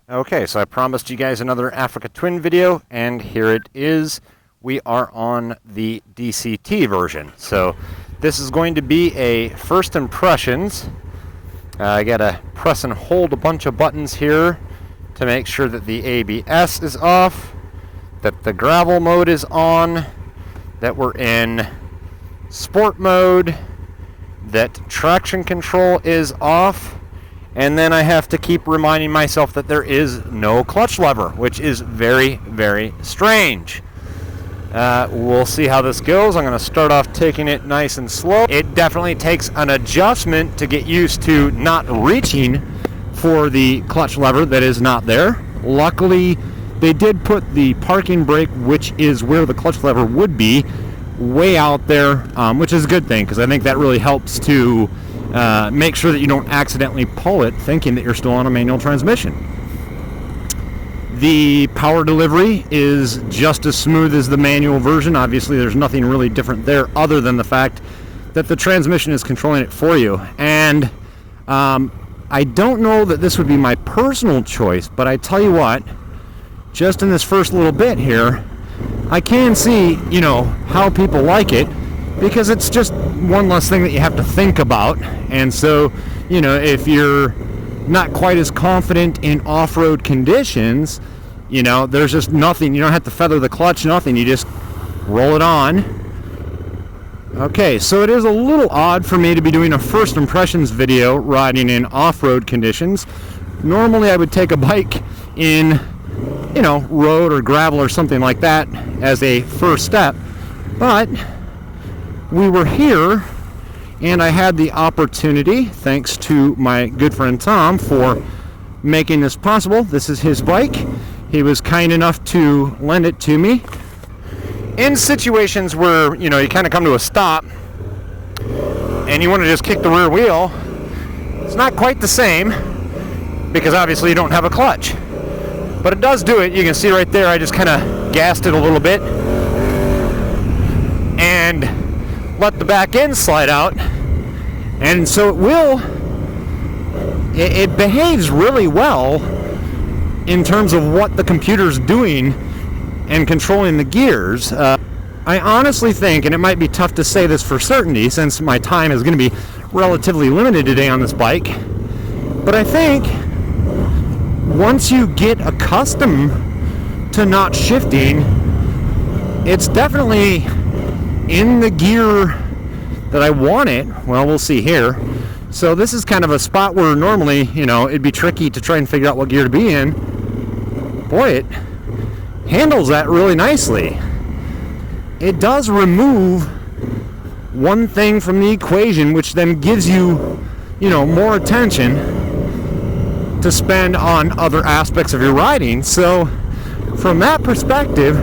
Okay, so I promised you guys another Africa Twin video, and here it is. We are on the DCT version. So this is going to be a first impressions. I gotta press and hold a bunch of buttons here to make sure that the ABS is off, that the gravel mode is on, that we're in sport mode, that traction control is off, and then I have to keep reminding myself that there is no clutch lever, which is very, very strange. We'll see how this goes. I'm going to start off taking it nice and slow. It definitely takes an adjustment to get used to not reaching for the clutch lever that is not there. Luckily, they did put the parking brake, which is where the clutch lever would be, way out there, which is a good thing, because I think that really helps to make sure that you don't accidentally pull it thinking that you're still on a manual transmission. The power delivery is just as smooth as the manual version. Obviously, there's nothing really different there other than the fact that the transmission is controlling it for you. And I don't know that this would be my personal choice, but I tell you what, just in this first little bit here, I can see, how people like it, because it's just one less thing that you have to think about. And so, if you're not quite as confident in off-road conditions, there's just nothing. You don't have to feather the clutch, nothing. You just roll it on. Okay, so it is a little odd for me to be doing a first impressions video riding in off-road conditions. Normally I would take a bike in, road or gravel or something like that as a first step, but we were here and I had the opportunity, thanks to my good friend Tom for making this possible. This is his bike. He was kind enough to lend it to me. In situations where, you kind of come to a stop and you want to just kick the rear wheel, it's not quite the same because obviously you don't have a clutch. But it does do it. You can see right there, I just kind of gassed it a little bit and let the back end slide out. And so it behaves really well in terms of what the computer's doing and controlling the gears. I honestly think, and it might be tough to say this for certainty since my time is going to be relatively limited today on this bike, but I think once you get accustomed to not shifting, it's definitely in the gear that I want it. Well, we'll see here. So this is kind of a spot where normally, it'd be tricky to try and figure out what gear to be in. Boy, it handles that really nicely. It does remove one thing from the equation, which then gives you, more attention to spend on other aspects of your riding. So from that perspective,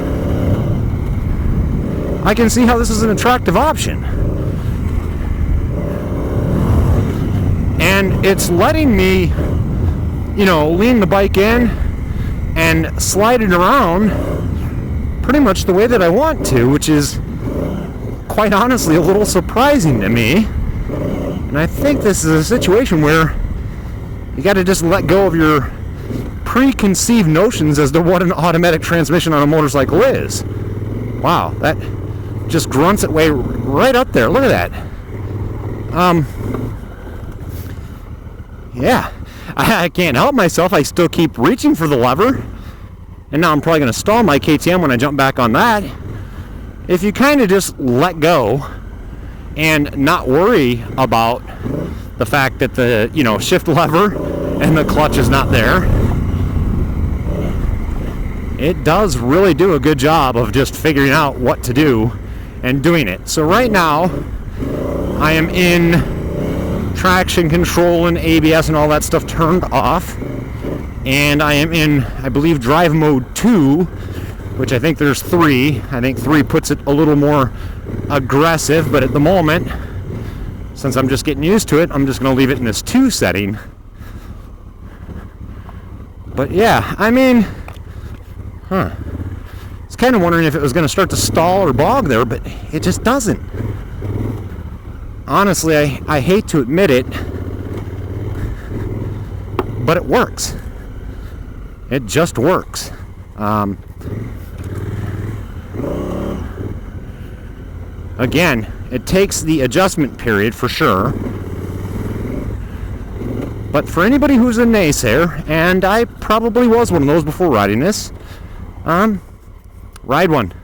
I can see how this is an attractive option. And it's letting me, lean the bike in and slide it around pretty much the way that I want to, which is quite honestly a little surprising to me. And I think this is a situation where you got to just let go of your preconceived notions as to what an automatic transmission on a motorcycle is. Wow, that just grunts it way right up there. Look at that. Yeah, I can't help myself. I still keep reaching for the lever. And now I'm probably going to stall my KTM when I jump back on that. If you kind of just let go and not worry about the fact that the, shift lever and the clutch is not there, it does really do a good job of just figuring out what to do and doing it. So right now, I am in traction control and ABS and all that stuff turned off, and I am in, I believe, drive mode 2, which I think there's 3. I think 3 puts it a little more aggressive, but at the moment, since I'm just getting used to it, I'm just going to leave it in this 2 setting. But yeah, I mean, I was kind of wondering if it was going to start to stall or bog there, but it just doesn't. Honestly, I hate to admit it, but it works. It just works. Again, it takes the adjustment period for sure. But for anybody who's a naysayer, and I probably was one of those before riding this, ride one.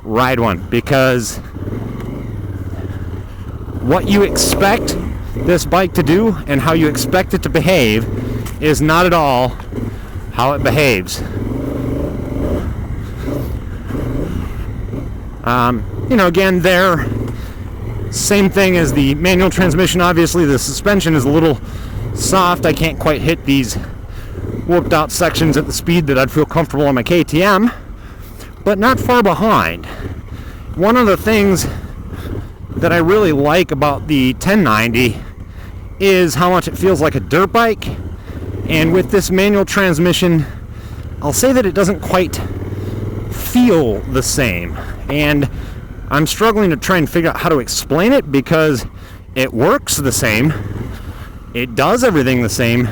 Ride one, because what you expect this bike to do and how you expect it to behave is not at all how it behaves. Again, there, same thing as the manual transmission. Obviously, the suspension is a little soft. I can't quite hit these whooped out sections at the speed that I'd feel comfortable on my KTM, but not far behind. One of the things that I really like about the 1090 is how much it feels like a dirt bike, and with this manual transmission, I'll say that it doesn't quite feel the same, and I'm struggling to try and figure out how to explain it, because it works the same, it does everything the same.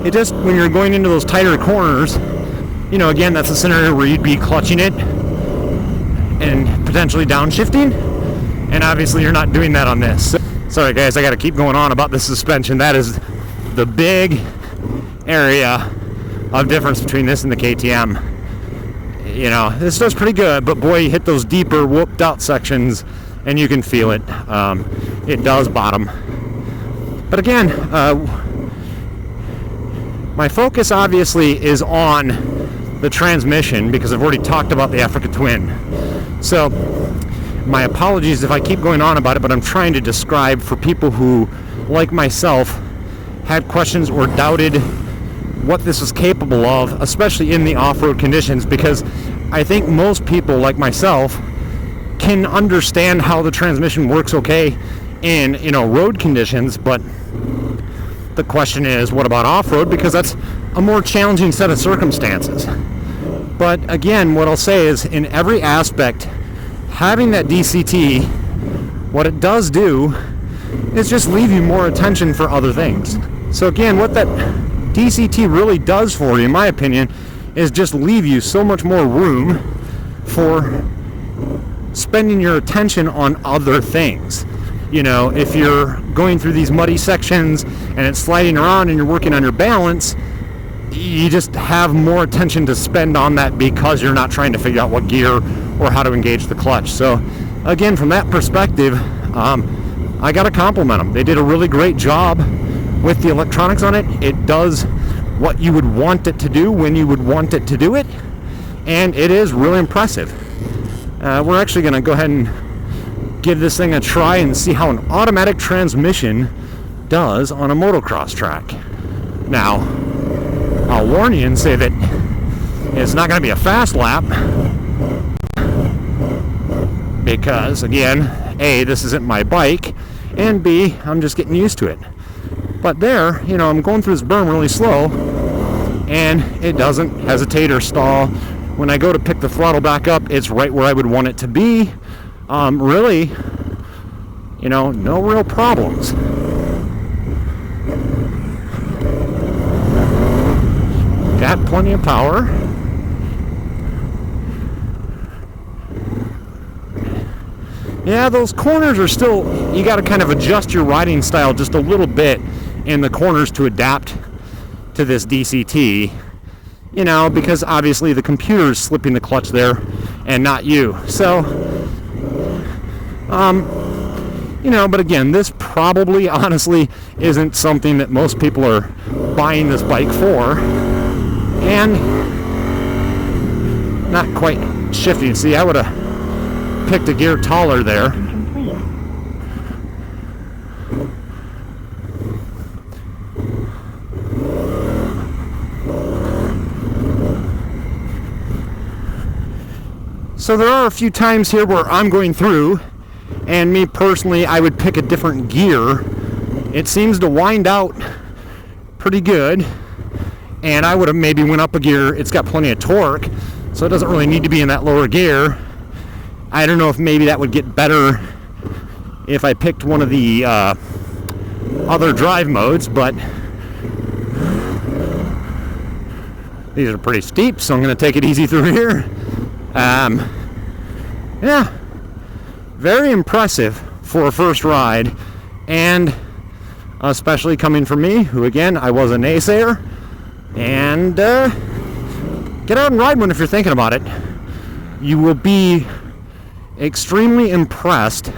It just, when you're going into those tighter corners, again, that's a scenario where you'd be clutching it and potentially downshifting, and obviously you're not doing that on this. Sorry guys, I gotta keep going on about the suspension. That is the big area of difference between this and the KTM. This does pretty good, but boy, you hit those deeper whooped out sections and you can feel it. It does bottom. But again, my focus obviously is on the transmission, because I've already talked about the Africa Twin. So my apologies if I keep going on about it, but I'm trying to describe for people who, like myself, had questions or doubted what this was capable of, especially in the off-road conditions, because I think most people, like myself, can understand how the transmission works okay in road conditions, but the question is, what about off-road? Because that's a more challenging set of circumstances. But again, what I'll say is, in every aspect, having that DCT, what it does do is just leave you more attention for other things. So again, what that DCT really does for you, in my opinion, is just leave you so much more room for spending your attention on other things. If you're going through these muddy sections and it's sliding around and you're working on your balance, you just have more attention to spend on that, because you're not trying to figure out what gear or how to engage the clutch. So again, from that perspective, I gotta compliment them. They did a really great job with the electronics on it. It does what you would want it to do when you would want it to do it, and it is really impressive. We're actually going to go ahead and give this thing a try and see how an automatic transmission does on a motocross track. Now, I'll warn you and say that it's not going to be a fast lap, because again, A, this isn't my bike, and B, I'm just getting used to it. But there, I'm going through this berm really slow, and it doesn't hesitate or stall. When I go to pick the throttle back up, it's right where I would want it to be. Really, no real problems. Got plenty of power. Yeah, those corners are still, you got to kind of adjust your riding style just a little bit in the corners to adapt to this DCT, because obviously the computer is slipping the clutch there and not you. So, but again, this probably honestly isn't something that most people are buying this bike for, and not quite shifting. See, I would have picked a gear taller there. So there are a few times here where I'm going through, and me personally, I would pick a different gear. It seems to wind out pretty good, and I would have maybe went up a gear. It's got plenty of torque, so it doesn't really need to be in that lower gear. I don't know if maybe that would get better if I picked one of the other drive modes, but These are pretty steep, so I'm going to take it easy through here. Yeah, very impressive for a first ride, and especially coming from me, who again, I was a naysayer. And get out and ride one if you're thinking about it. You will be extremely impressed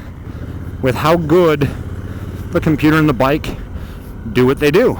with how good the computer and the bike do what they do.